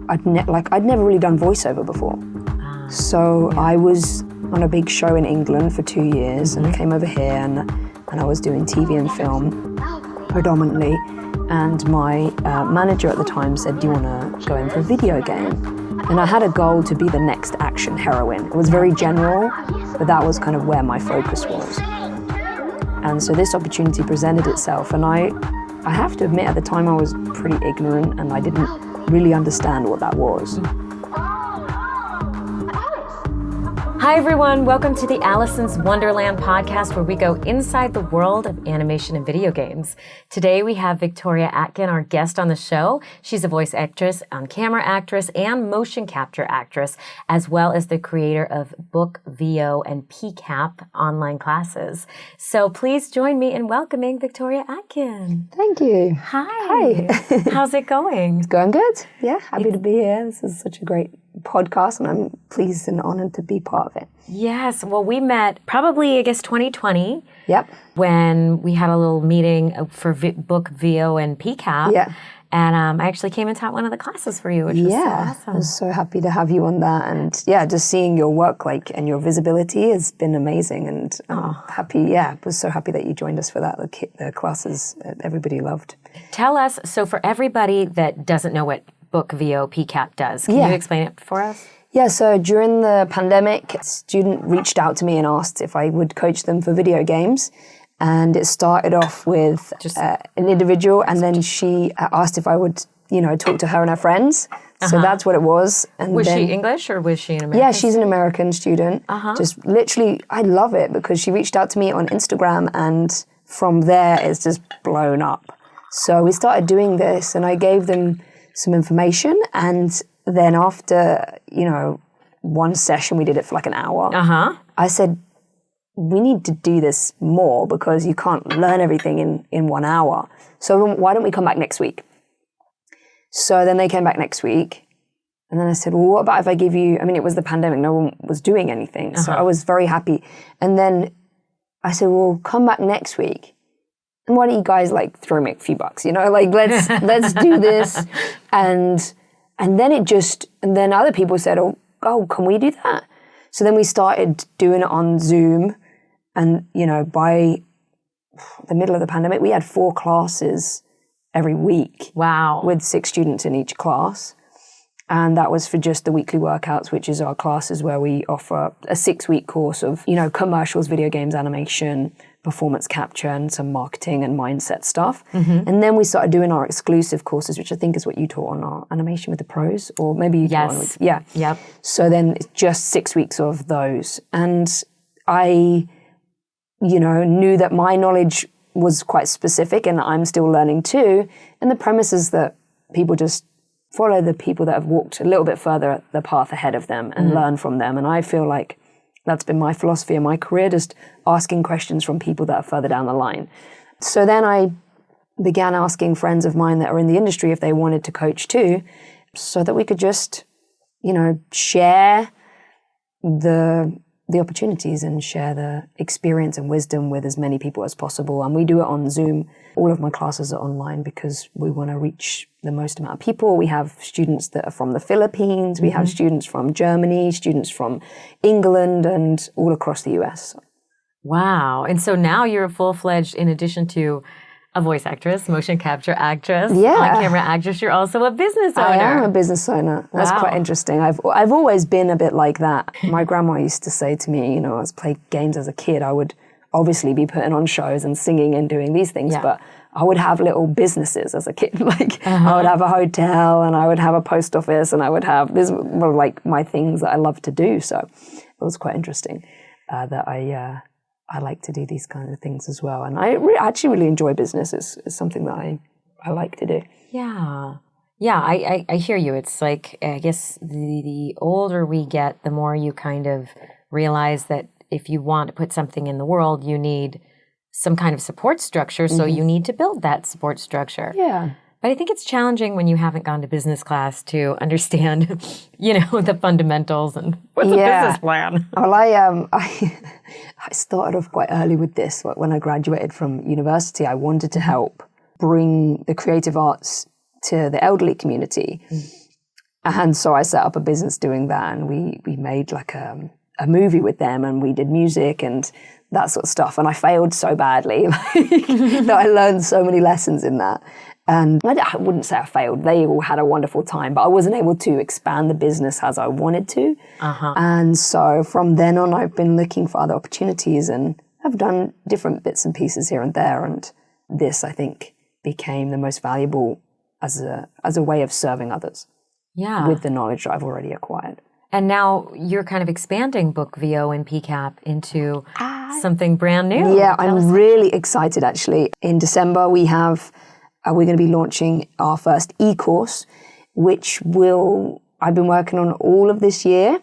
I'd never really done voiceover before. So I was on a big show in England for 2 years and came over here and I was doing TV and film predominantly. And my manager at the time said, do you want to go in for a video game? And I had a goal to be the next action heroine. It was very general, but that was kind of where my focus was. And so this opportunity presented itself, and I have to admit at the time I was pretty ignorant and I didn't really understand what that was. Hi everyone, welcome to the Alicyn's Wonderland podcast, where we go inside the world of animation and video games. Today we have Victoria Atkin, our guest on the show. She's a voice actress, on-camera actress, and motion capture actress, as well as the creator of Book, VO, and Pcap online classes. So please join me in welcoming Victoria Atkin. Thank you. Hi. How's it going? It's going good. Yeah, happy to be here. This is such a great podcast and I'm pleased and honored to be part of it. Yes. Well, we met probably, 2020. Yep. When we had a little meeting for Book, VO, and Pcap. Yeah. And I actually came and taught one of the classes for you, which was so awesome. I was so happy to have you on that. And just seeing your work and your visibility has been amazing. And I'm was so happy that you joined us for that. The classes, everybody loved. Tell us, so for everybody that doesn't know what Book, VO, Pcap does, can you explain it for us? Yeah, so during the pandemic, a student reached out to me and asked if I would coach them for video games. And it started off with an individual, and then she asked if I would, talk to her and her friends. So that's what it was. And was she English or was she an American? Yeah, she's an American student. Just literally, I love it because she reached out to me on Instagram, and from there it's just blown up. So we started doing this, and I gave them some information, and then after, one session, we did it for like an hour. I said, we need to do this more because you can't learn everything in 1 hour. So why don't we come back next week? So then they came back next week, and then I said, well, what about if I give you, it was the pandemic, no one was doing anything. So I was very happy. And then I said, well, come back next week. And why don't you guys throw me a few bucks, let's do this. And then other people said, oh, can we do that? So then we started doing it on Zoom. And, by the middle of the pandemic, we had 4 classes every week. Wow. With 6 students in each class. And that was for just the weekly workouts, which is our classes where we offer a 6-week course of, commercials, video games, animation, performance capture, and some marketing and mindset stuff. And then we started doing our exclusive courses, which I think is what you taught on our Animation with the Pros, or maybe you taught on. Yeah. Yep. So then it's just 6 weeks of those. And I, knew that my knowledge was quite specific and I'm still learning too. And the premise is that people just follow the people that have walked a little bit further the path ahead of them and learn from them. And I feel like that's been my philosophy in my career, just asking questions from people that are further down the line. So then I began asking friends of mine that are in the industry if they wanted to coach too, so that we could just, share the opportunities and share the experience and wisdom with as many people as possible. And we do it on Zoom. All of my classes are online because we want to reach the most amount of people. We have students that are from the Philippines. We have students from Germany, students from England, and all across the US. Wow. And so now you're a full-fledged, in addition to a voice actress, motion capture actress, on-camera actress, you're also a business owner. I am a business owner. That's quite interesting. I've always been a bit like that. My grandma used to say to me, I was playing games as a kid, I would obviously be putting on shows and singing and doing these things, but I would have little businesses as a kid. I would have a hotel and I would have a post office and I would have, these were my things that I love to do. So it was quite interesting that I like to do these kind of things as well. And I actually really enjoy business. It's something that I like to do. Yeah. Yeah, I hear you. It's I guess the older we get, the more you kind of realize that if you want to put something in the world, you need some kind of support structure. So you need to build that support structure. Yeah. But I think it's challenging when you haven't gone to business class to understand, the fundamentals and what's a business plan. Well, I started off quite early with this. When I graduated from university, I wanted to help bring the creative arts to the elderly community. And so I set up a business doing that, and we made like a movie with them, and we did music and that sort of stuff. And I failed so badly that I learned so many lessons in that. And I wouldn't say I failed. They all had a wonderful time, but I wasn't able to expand the business as I wanted to. And so from then on, I've been looking for other opportunities and have done different bits and pieces here and there. And this, I think, became the most valuable as a way of serving others. Yeah. With the knowledge that I've already acquired. And now you're kind of expanding Book VO and Pcap into something brand new. Yeah, I'm really excited actually. In December we're going to be launching our first e-course, which I've been working on all of this year.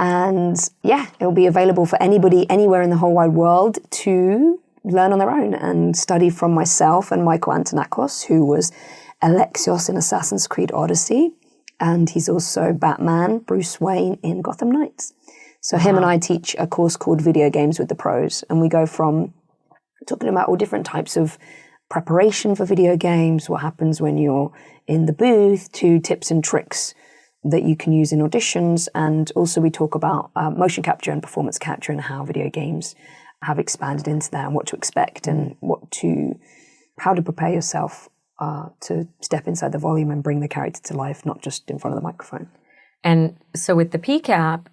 And yeah, it'll be available for anybody anywhere in the whole wide world to learn on their own and study from myself and Michael Antonakos, who was Alexios in Assassin's Creed Odyssey. And he's also Batman, Bruce Wayne in Gotham Knights. So him and I teach a course called Video Games with the Pros. And we go from talking about all different types of preparation for video games, what happens when you're in the booth, to tips and tricks that you can use in auditions. And also we talk about motion capture and performance capture and how video games have expanded into that and what to expect and how to prepare yourself to step inside the volume and bring the character to life, not just in front of the microphone. And so with the Pcap,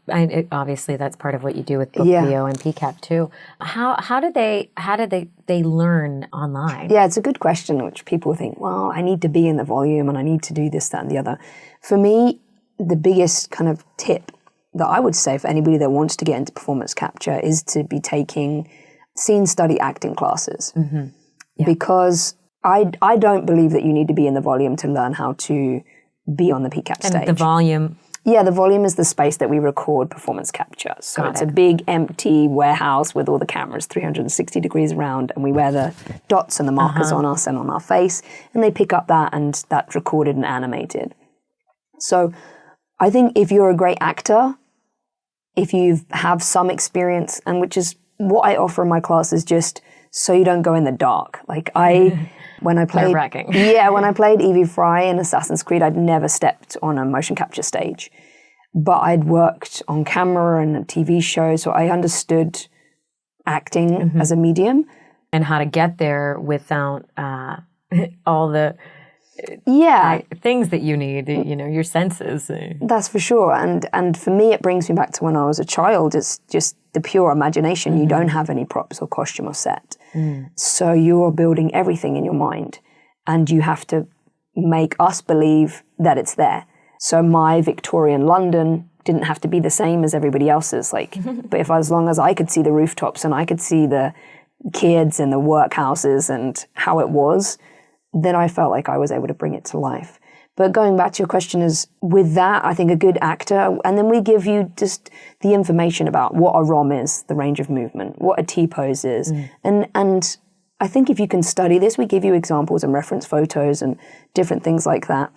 obviously that's part of what you do with Book VO and Pcap too. How did they learn online? Yeah, it's a good question, which people think, well, I need to be in the volume and I need to do this, that, and the other. For me, the biggest kind of tip that I would say for anybody that wants to get into performance capture is to be taking scene study acting classes. Because I don't believe that you need to be in the volume to learn how to be on the Pcap stage. And the volume? Yeah, the volume is the space that we record performance capture. So it's a big empty warehouse with all the cameras 360 degrees around, and we wear the dots and the markers on us and on our face, and they pick up that, and that's recorded and animated. So I think if you're a great actor, if you have some experience, and which is what I offer in my classes, just so you don't go in the dark. Like when I played Evie Frye in Assassin's Creed, I'd never stepped on a motion capture stage, but I'd worked on camera and a TV show, so I understood acting as a medium and how to get there without all the things that you need, your senses. That's for sure. And for me, it brings me back to when I was a child. It's just the pure imagination. You don't have any props or costume or set. So you're building everything in your mind, and you have to make us believe that it's there. So my Victorian London didn't have to be the same as everybody else's. But as long as I could see the rooftops and I could see the kids and the workhouses and how it was, then I felt like I was able to bring it to life. But going back to your question is, with that, I think a good actor, and then we give you just the information about what a ROM is, the range of movement, what a T-pose is. And I think if you can study this, we give you examples and reference photos and different things like that.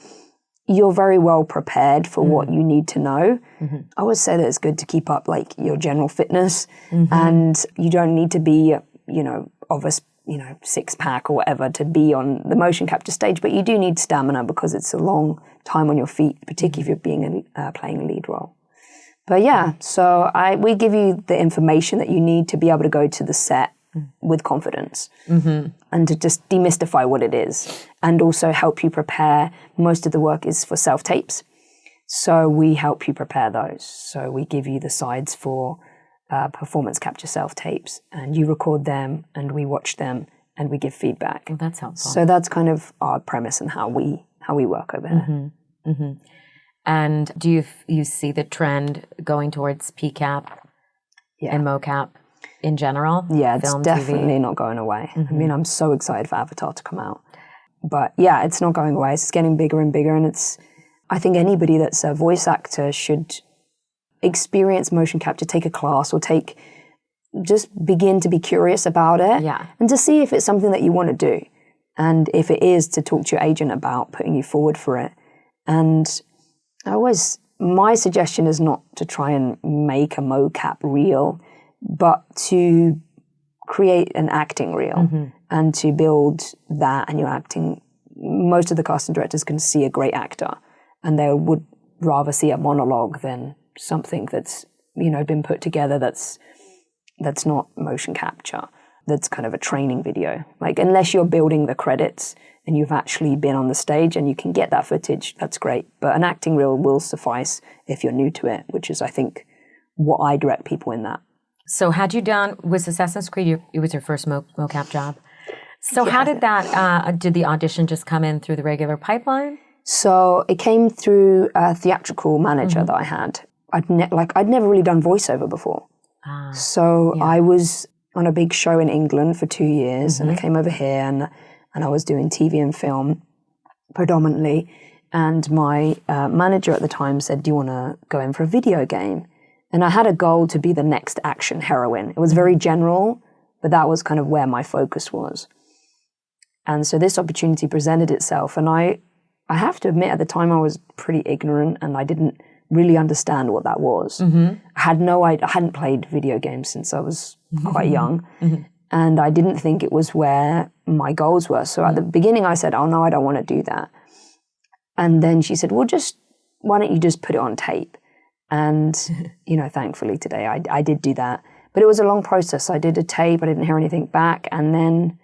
You're very well prepared for what you need to know. I always say that it's good to keep up your general fitness, and you don't need to be, of a six-pack or whatever to be on the motion capture stage, but you do need stamina because it's a long time on your feet, particularly if you're playing a lead role. But yeah, so we give you the information that you need to be able to go to the set with confidence and to just demystify what it is, and also help you prepare. Most of the work is for self-tapes, so we help you prepare those. So we give you the sides for performance capture self-tapes, and you record them and we watch them and we give feedback. Well, that's helpful. So that's kind of our premise and how we work over here. And do you see the trend going towards Pcap and mocap in general? Yeah, it's definitely TV? Not going away. I mean, I'm so excited for Avatar to come out. But yeah, it's not going away. It's getting bigger and bigger, and I think anybody that's a voice actor should experience motion capture, take a class, or just begin to be curious about it, and to see if it's something that you want to do, and if it is, to talk to your agent about putting you forward for it. And my suggestion is not to try and make a mocap reel, but to create an acting reel and to build that, and your acting. Most of the casting directors can see a great actor, and they would rather see a monologue than something that's, been put together that's not motion capture. That's kind of a training video. Like, unless you're building the credits and you've actually been on the stage and you can get that footage, that's great. But an acting reel will suffice if you're new to it, which is, I think, what I direct people in that. So was Assassin's Creed, it was your first mocap job? So Yeah. how did that, did the audition just come in through the regular pipeline? So it came through a theatrical manager that I had. I'd never really done voiceover before. I was on a big show in England for 2 years, and I came over here and I was doing TV and film predominantly. And my manager at the time said, "Do you want to go in for a video game?" And I had a goal to be the next action heroine. It was very general, but that was kind of where my focus was. And so this opportunity presented itself, and I have to admit, at the time I was pretty ignorant and I didn't really understand what that was. I hadn't played video games since I was quite young, and I didn't think it was where my goals were. So at the beginning I said, "Oh no, I don't want to do that." And then she said, "Well, why don't you just put it on tape?" And, thankfully today I did do that. But it was a long process. I did a tape, I didn't hear anything back, and then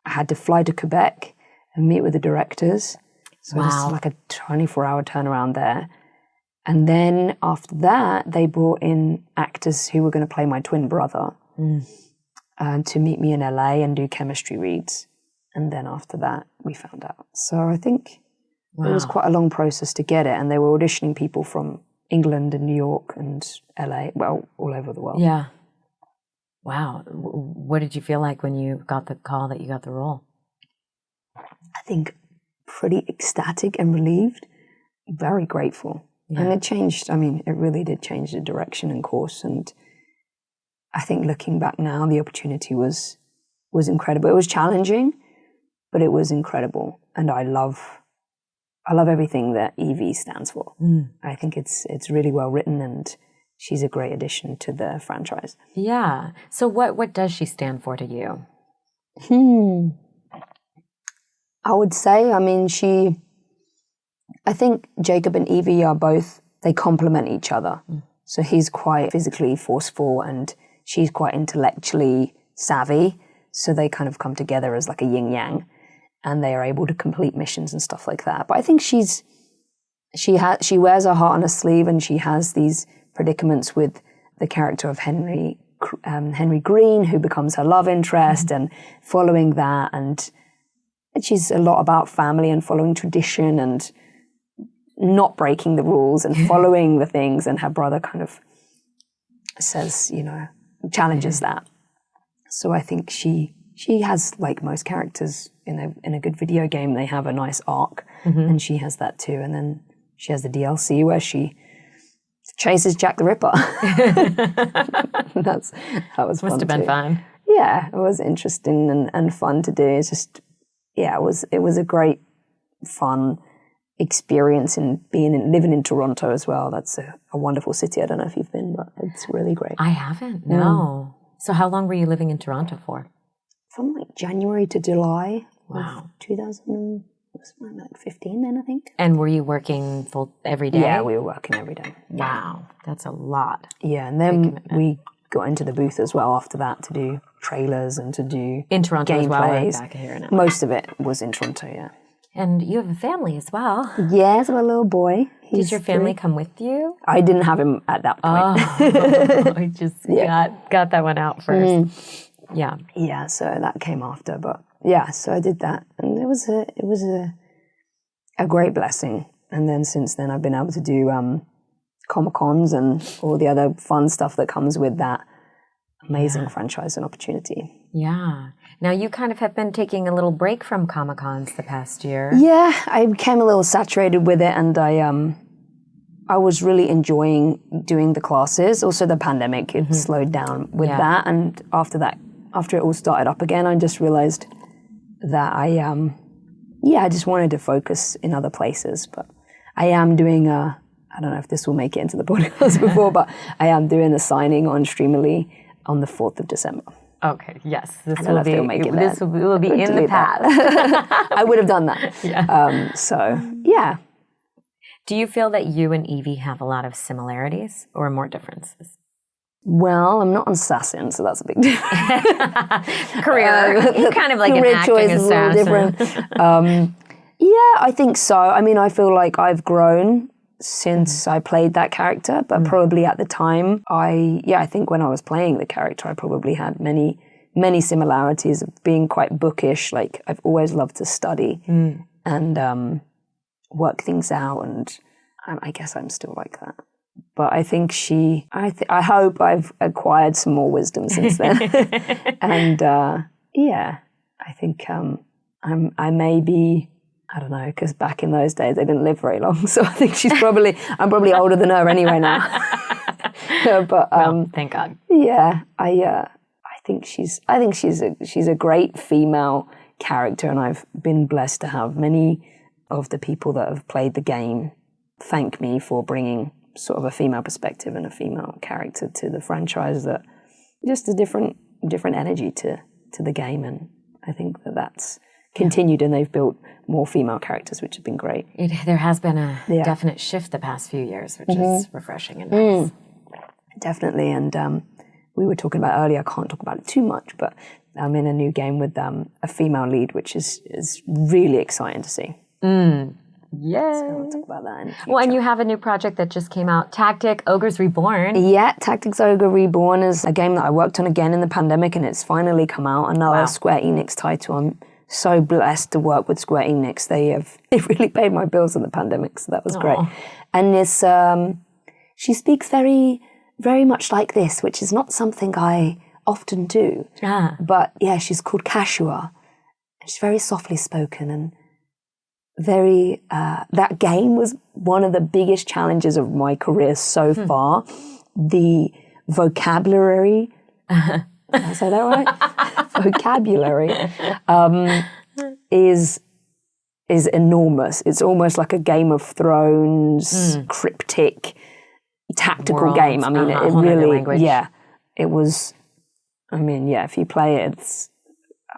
I had to fly to Quebec and meet with the directors. So just like a 24-hour turnaround there. And then after that, they brought in actors who were going to play my twin brother to meet me in LA and do chemistry reads. And then after that, we found out. So I think it was quite a long process to get it. And they were auditioning people from England and New York and LA, well, all over the world. Yeah. Wow. What did you feel like when you got the call that you got the role? I think pretty ecstatic and relieved, very grateful. Yeah. And it changed, it really did change the direction and course. And I think looking back now, the opportunity was incredible. It was challenging, but it was incredible. And I love everything that Evie stands for. I think it's really well written, and she's a great addition to the franchise. Yeah. So what does she stand for to you? I would say, I think Jacob and Evie they complement each other. So he's quite physically forceful and she's quite intellectually savvy. So they kind of come together as like a yin yang, and they are able to complete missions and stuff like that. But I think she wears her heart on her sleeve, and she has these predicaments with the character of Henry Green, who becomes her love interest, and following that. And she's a lot about family and following tradition and not breaking the rules and following the things. And her brother kind of says, challenges that. So I think she has, like most characters in a good video game, they have a nice arc, and she has that too. And then she has the DLC where she chases Jack the Ripper. That was fun. Must have been fun. Yeah, it was interesting and fun to do. It's just, it was a great, fun experience in living in Toronto as well. That's a wonderful city. I don't know if you've been, but it's really great. I haven't, no. So how long were you living in Toronto for? From like January to July of 2015 then, I think. And were you working every day? Yeah, we were working every day. Wow, that's a lot. Yeah, and then we got into the booth as well after that to do trailers and to do in Toronto as well, gameplays. Back here now. Most of it was in Toronto, yeah. And you have a family as well. Yes, I have a little boy. Did your family come with you? I didn't have him at that point. I just got that one out first. Yeah. Yeah, so that came after, but yeah, so I did that, and it was a great blessing. And then since then, I've been able to do Comic-Cons and all the other fun stuff that comes with that amazing franchise and opportunity. Yeah. Now you kind of have been taking a little break from Comic-Cons the past year. Yeah, I became a little saturated with it, and I was really enjoying doing the classes. Also, the pandemic, it slowed down with that, and after it all started up again, I just realized that I just wanted to focus in other places. But I am doing I don't know if this will make it into the podcast before, but I am doing a signing on Streamerly on the 4th of December. Okay, yes. This will be in the past. I would have done that. Yeah. Do you feel that you and Evie have a lot of similarities or more differences? Well, I'm not an assassin, so that's a big difference. Career. You're kind of like an acting choice is a little assassin. different. Yeah, I think so. I mean, I feel like I've grown since I played that character, but probably at the time, I think when I was playing the character, I probably had many similarities of being quite bookish. Like, I've always loved to study and work things out, and I guess I'm still like that. But I think I hope I've acquired some more wisdom since then. And I think I may be, I don't know, because back in those days I didn't live very long, so I think I'm probably older than her anyway now. But well, thank God. Yeah, I think she's a great female character, and I've been blessed to have many of the people that have played the game thank me for bringing sort of a female perspective and a female character to the franchise, that just a different energy to the game, and I think that's continued, and they've built more female characters, which have been great. There has been a definite shift the past few years, which is refreshing and nice. Definitely, and we were talking about earlier, I can't talk about it too much, but I'm in a new game with a female lead, which is really exciting to see. Yeah. So we'll talk about that in the future. Well, and you have a new project that just came out, Tactic Ogres Reborn. Yeah, Tactics Ogre Reborn is a game that I worked on again in the pandemic, and it's finally come out. Another Square Enix title. I'm so blessed to work with Square Enix. They really paid my bills in the pandemic, so that was great. And this, she speaks very, very much like this, which is not something I often do. But yeah, she's called Kashua. She's very softly spoken and very, that game was one of the biggest challenges of my career so far. The vocabulary, did I say that right? Vocabulary is enormous. It's almost like a Game of Thrones, cryptic, tactical game. I mean, it really, it was, I mean, if you play it,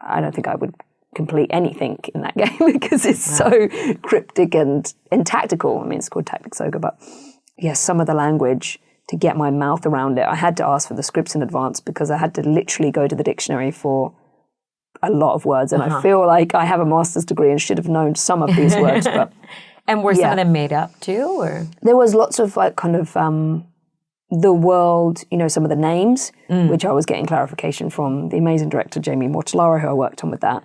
I don't think I would complete anything in that game because it's so cryptic and tactical. I mean, it's called Tactics Ogre, but some of the language, to get my mouth around it, I had to ask for the scripts in advance because I had to literally go to the dictionary for a lot of words, and I feel like I have a master's degree and should have known some of these words. But and were some of them made up too, or there was lots of like kind of the world, some of the names, which I was getting clarification from the amazing director Jamie Mortellaro, who I worked on with that.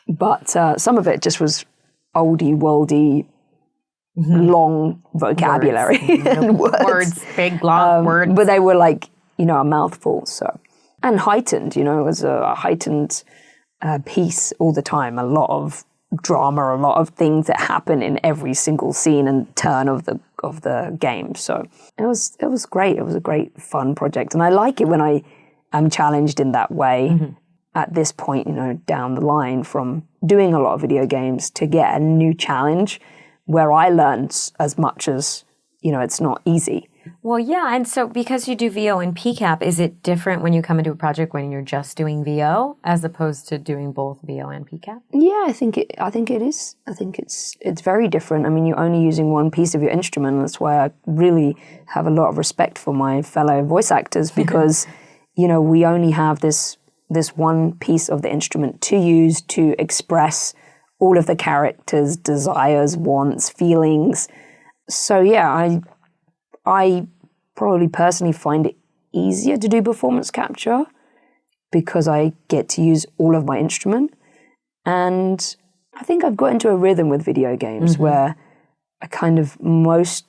But some of it just was oldie, worldy, long vocabulary and words. Big, long words. But they were like, a mouthful. So, and heightened, it was a heightened piece all the time. A lot of drama, a lot of things that happen in every single scene and turn of the game. So it was great. It was a great, fun project, and I like it when I am challenged in that way. At this point, down the line from doing a lot of video games to get a new challenge where I learned as much as, it's not easy. Well, yeah. And so because you do VO and Pcap, is it different when you come into a project when you're just doing VO as opposed to doing both VO and Pcap? Yeah, I think it is. I think it's very different. I mean, you're only using one piece of your instrument. That's why I really have a lot of respect for my fellow voice actors because, we only have this one piece of the instrument to use to express all of the characters' desires, wants, feelings. So yeah, I probably personally find it easier to do performance capture because I get to use all of my instrument. And I think I've got into a rhythm with video games where I kind of, most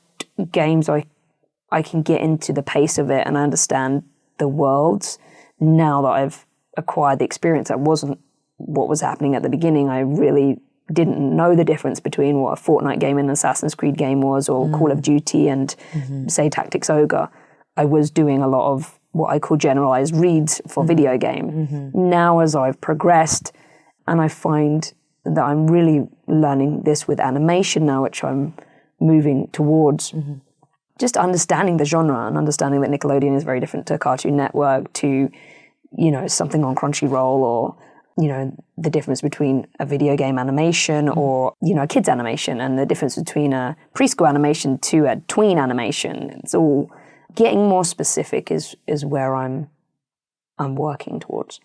games I can get into the pace of it and I understand the worlds now that I've acquired the experience. That wasn't what was happening at the beginning. I really didn't know the difference between what a Fortnite game and an Assassin's Creed game was, or Call of Duty and say Tactics Ogre. I was doing a lot of what I call generalized reads for video game. Now as I've progressed and I find that I'm really learning this with animation now, which I'm moving towards, just understanding the genre and understanding that Nickelodeon is very different to Cartoon Network, to something on Crunchyroll or you know, the difference between a video game animation or, you know, a kid's animation, and the difference between a preschool animation to a tween animation. It's all getting more specific is where I'm working towards.